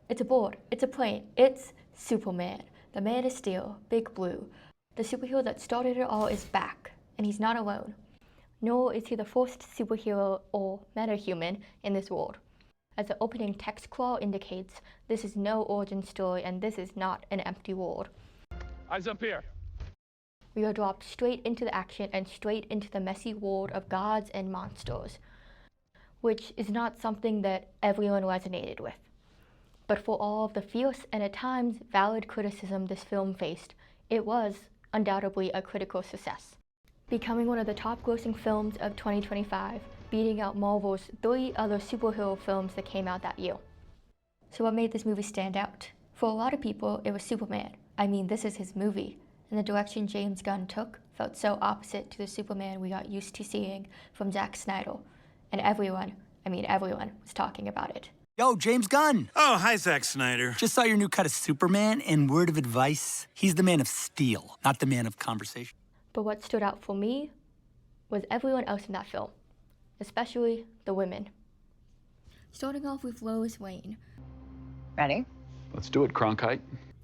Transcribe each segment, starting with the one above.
It's a board, it's a plane, it's Superman. The Man of Steel, Big Blue. The superhero that started it all is back, and he's not alone. Nor is he the first superhero or metahuman in this world. As the opening text claw indicates, this is no origin story and this is not an empty world. Eyes up here. We are dropped straight into the action and straight into the messy world of gods and monsters, which is not something that everyone resonated with. But for all of the fierce and at times valid criticism this film faced, it was undoubtedly a critical success, becoming one of the top grossing films of 2025, beating out Marvel's 3 other superhero films that came out that year. So what made this movie stand out? For a lot of people, it was Superman. I mean, this is his movie, and the direction James Gunn took felt so opposite to the Superman we got used to seeing from Zack Snyder, and everyone was talking about it. Yo, James Gunn! Oh, hi, Zack Snyder. Just saw your new cut of Superman, and word of advice, he's the man of steel, not the man of conversation. But what stood out for me was everyone else in that film, especially the women. Starting off with Lois Lane. Ready? Let's do it, Cronkite.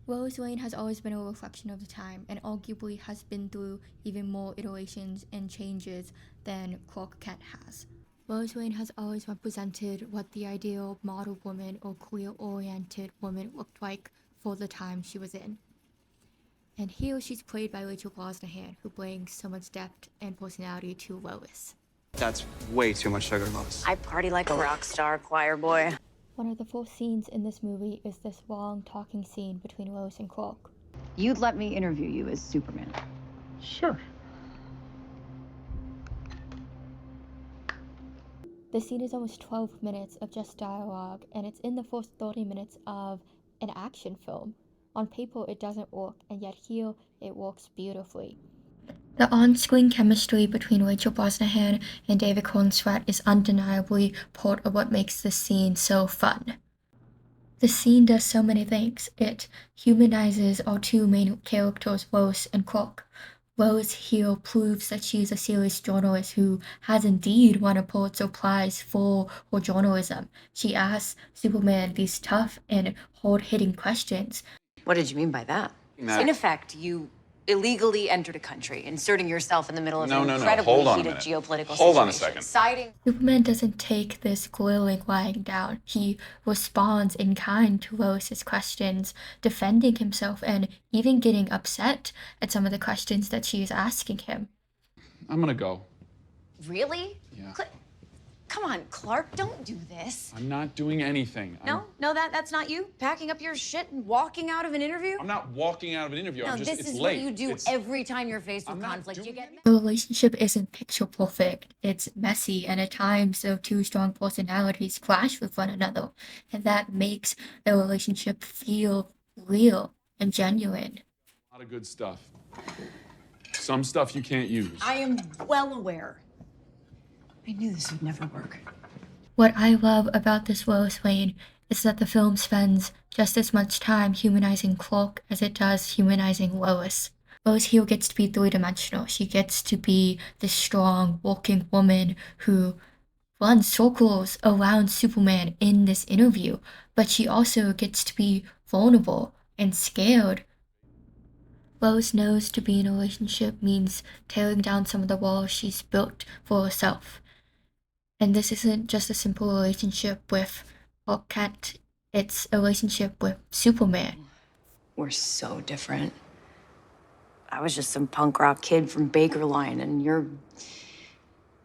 Lois Lane has always been a reflection of the time and arguably has been through even more iterations and changes than Clark Kent has. Lois Lane has always represented what the ideal model woman or queer-oriented woman looked like for the time she was in. And here she's played by Rachel Brosnahan, who brings so much depth and personality to Lois. That's way too much sugar, Lois. I party like a rock star, choir boy. One of the first scenes in this movie is this long talking scene between Lois and Clark. You'd let me interview you as Superman. Sure. The scene is almost 12 minutes of just dialogue, and it's in the first 30 minutes of an action film. On paper, it doesn't work, and yet here, it works beautifully. The on-screen chemistry between Rachel Brosnahan and David Cornsweet is undeniably part of what makes this scene so fun. The scene does so many things. It humanizes our 2 main characters, Lois and Clark. Lois here proves that she is a serious journalist who has indeed won a Pulitzer Prize for her journalism. She asks Superman these tough and hard-hitting questions. What did you mean by that? In effect, you illegally entered a country, inserting yourself in the middle of an incredibly heated geopolitical situation. Hold on a second. Superman doesn't take this glowing lying down. He responds in kind to Lois's questions, defending himself and even getting upset at some of the questions that she is asking him. I'm gonna go. Really? Yeah. Come on, Clark, don't do this. I'm not doing anything. No, that's not you? Packing up your shit and walking out of an interview? I'm not walking out of an interview. No, it's this is late. what you do every time you're faced with conflict. You get The relationship isn't picture perfect. It's messy, and at times the 2 strong personalities clash with one another, and that makes the relationship feel real and genuine. A lot of good stuff. Some stuff you can't use. I am well aware. I knew this would never work. What I love about this Lois Lane is that the film spends just as much time humanizing Clark as it does humanizing Lois. Lois here gets to be 3-dimensional. She gets to be this strong, working woman who runs circles around Superman in this interview, but she also gets to be vulnerable and scared. Lois knows to be in a relationship means tearing down some of the walls she's built for herself. And this isn't just a simple relationship with Clark Kent, it's a relationship with Superman. We're so different. I was just some punk rock kid from Bakerline, and you're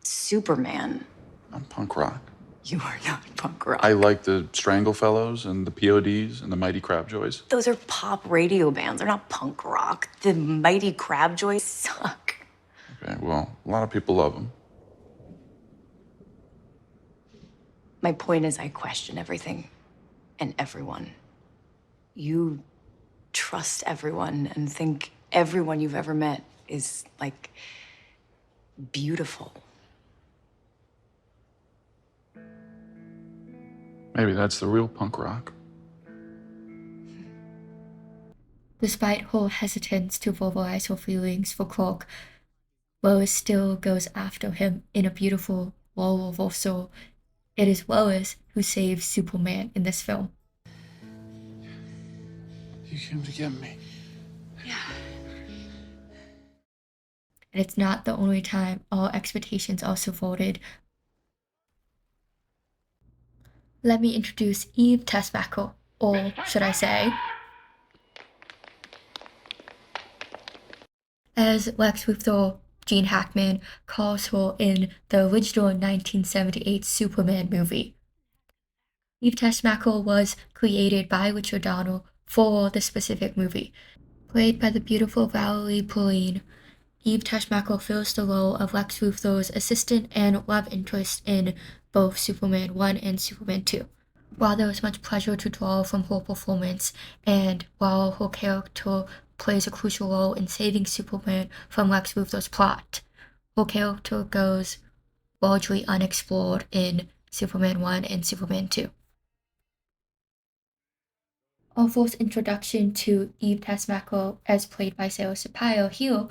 Superman. I'm punk rock. You are not punk rock. I like the Strangle-Fellows and the PODs and the Mighty Crabjoys. Those are pop radio bands. They're not punk rock. The Mighty Crabjoys suck. Okay, well, a lot of people love them. My point is I question everything and everyone. You trust everyone and think everyone you've ever met is, like, beautiful. Maybe that's the real punk rock. Despite her hesitance to verbalize her feelings for Clark, Lois still goes after him in a beautiful role reversal. It is Lois who saves Superman in this film. You came to get me. And it's not the only time all expectations are subverted. Let me introduce Eve Teschmacher, or should I say, as Lex Luthor, Gene Hackman calls her in the original 1978 Superman movie. Eve Teschmacher was created by Richard Donner for the specific movie. Played by the beautiful Valerie Perrine, Eve Teschmacher fills the role of Lex Luthor's assistant and love interest in both Superman 1 and Superman 2. While there is much pleasure to draw from her performance, and while her character plays a crucial role in saving Superman from Lex Luthor's plot, her character goes largely unexplored in Superman 1 and Superman 2. Our first introduction to Eve Teschmacher, as played by Sarah Shapiro here,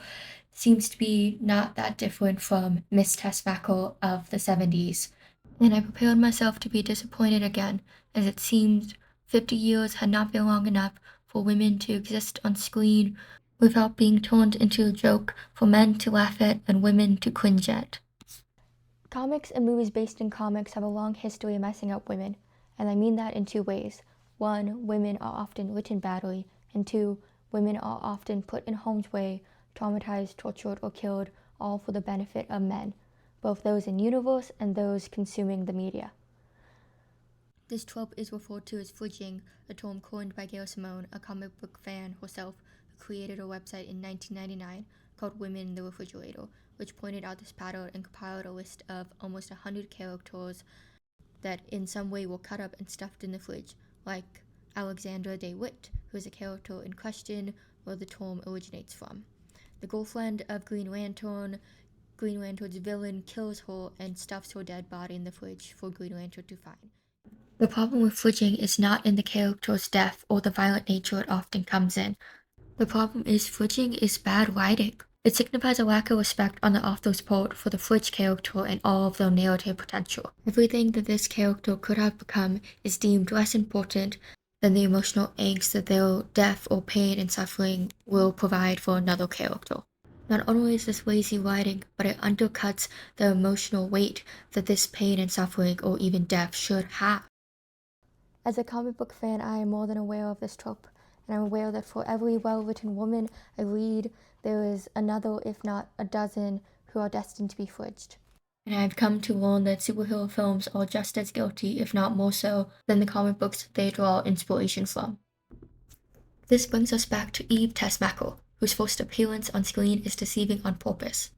seems to be not that different from Miss Teschmacher of the 70s, and I prepared myself to be disappointed again, as it seemed 50 years had not been long enough for women to exist on screen without being turned into a joke for men to laugh at and women to cringe at. Comics and movies based in comics have a long history of messing up women, and I mean that in two ways. One, women are often written badly, and two, women are often put in harm's way, traumatized, tortured, or killed, all for the benefit of men, both those in universe and those consuming the media. This trope is referred to as fridging, a term coined by Gail Simone, a comic book fan herself, who created a website in 1999 called Women in the Refrigerator, which pointed out this pattern and compiled a list of almost 100 characters that in some way were cut up and stuffed in the fridge, like Alexandra DeWitt, who is a character in question where the term originates from. The girlfriend of Green Lantern's villain kills her and stuffs her dead body in the fridge for Green Lantern to find. The problem with fridging is not in the character's death or the violent nature it often comes in. The problem is fridging is bad writing. It signifies a lack of respect on the author's part for the fridge character and all of their narrative potential. Everything that this character could have become is deemed less important than the emotional angst that their death or pain and suffering will provide for another character. Not only is this lazy writing, but it undercuts the emotional weight that this pain and suffering or even death should have. As a comic book fan, I am more than aware of this trope, and I'm aware that for every well-written woman I read, there is another, if not a dozen, who are destined to be fridged. And I've come to learn that superhero films are just as guilty, if not more so, than the comic books they draw inspiration from. This brings us back to Eve Teschmacher, whose first appearance on screen is deceiving on purpose.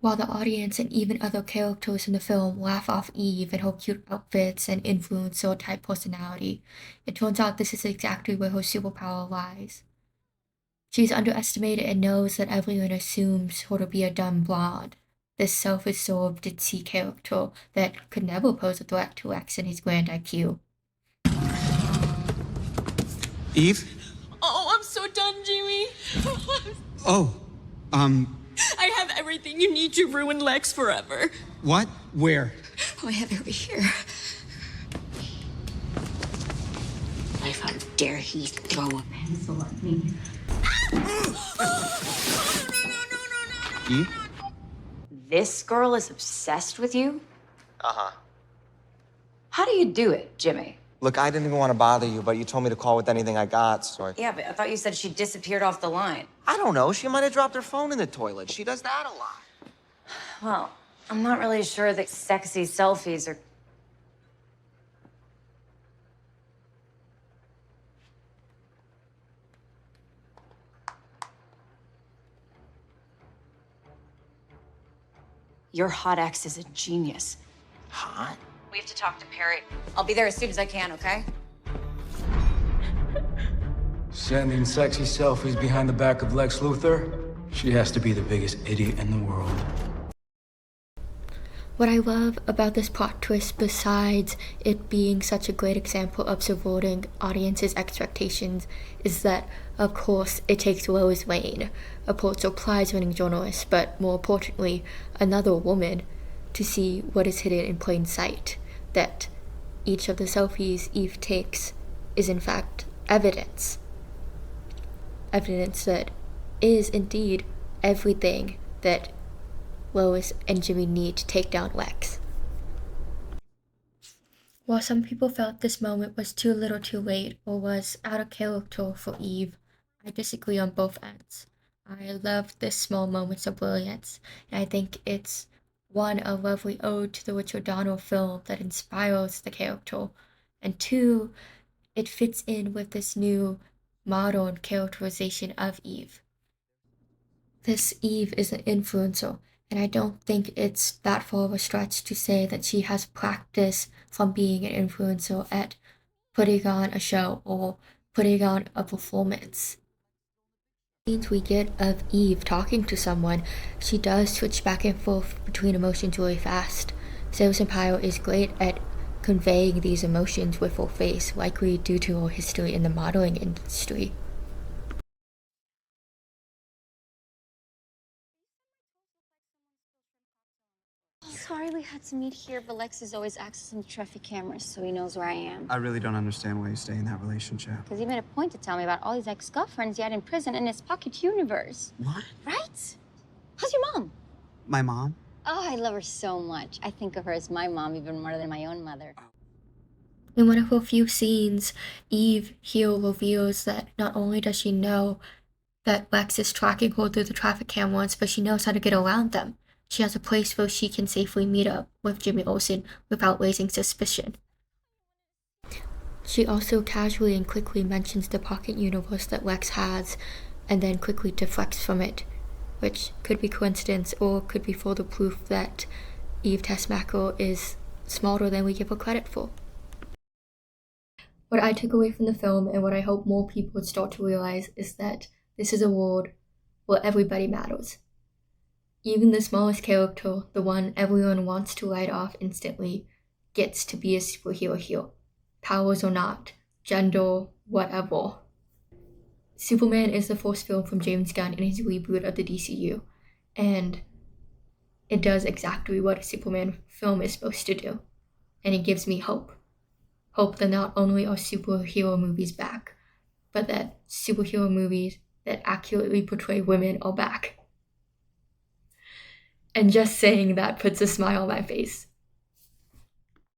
While the audience and even other characters in the film laugh off Eve and her cute outfits and influencer-type personality, it turns out this is exactly where her superpower lies. She's underestimated and knows that everyone assumes her to be a dumb blonde. This self-absorbed, ditzy character that could never pose a threat to Lex and his grand IQ. Eve? Oh, I'm so done, Jimmy. Oh, I have everything you need to ruin Lex forever. what? Where? Oh, I have it over here. Like, how dare he throw a pencil at me? Eve? This girl is obsessed with you? Uh-huh. How do you do it, Jimmy? Look, I didn't even want to bother you, but you told me to call with anything I got, so I... Yeah, but I thought you said she disappeared off the line. I don't know. She might have dropped her phone in the toilet. She does that a lot. Well, I'm not really sure that sexy selfies are... Your hot ex is a genius. Hot? We have to talk to Perry. I'll be there as soon as I can, okay? Sending sexy selfies behind the back of Lex Luthor? She has to be the biggest idiot in the world. What I love about this plot twist, besides it being such a great example of subverting audiences' expectations, is that, of course, it takes Lois Lane, a Pulitzer Prize-winning journalist, but more importantly, another woman, to see what is hidden in plain sight, that each of the selfies Eve takes is in fact evidence. evidence that is indeed everything that Lois and Jimmy need to take down Lex. While some people felt this moment was too little too late or was out of character for Eve, I disagree on both ends. I love this small moments of brilliance, and I think it's one, a lovely ode to the Richard Donner film that inspires the character, and two, it fits in with this new modern characterization of Eve. This Eve is an influencer, and I don't think it's that far of a stretch to say that she has practice from being an influencer at putting on a show or putting on a performance. Scenes we get of Eve talking to someone, she does switch back and forth between emotions really fast. Sarah Sampaio is great at conveying these emotions with her face, likely due to her history in the modeling industry. Sorry we had to meet here, but Lex is always accessing the traffic cameras, so he knows where I am. I really don't understand why you stay in that relationship. Because he made a point to tell me about all his ex-girlfriends he had in prison in his pocket universe. What? Right? How's your mom? My mom? Oh, I love her so much. I think of her as my mom even more than my own mother. In one of her few scenes, Eve here reveals that not only does she know that Lex is tracking her through the traffic cameras, but she knows how to get around them. She has a place where she can safely meet up with Jimmy Olsen without raising suspicion. She also casually and quickly mentions the pocket universe that Lex has, and then quickly deflects from it, which could be coincidence or could be further proof that Eve Teschmacher is smarter than we give her credit for. What I took away from the film, and what I hope more people would start to realize, is that this is a world where everybody matters. Even the smallest character, the one everyone wants to write off instantly, gets to be a superhero here. Powers or not, gender, whatever. Superman is the first film from James Gunn in his reboot of the DCU, and it does exactly what a Superman film is supposed to do. And it gives me hope. Hope that not only are superhero movies back, but that superhero movies that accurately portray women are back. And just saying that puts a smile on my face.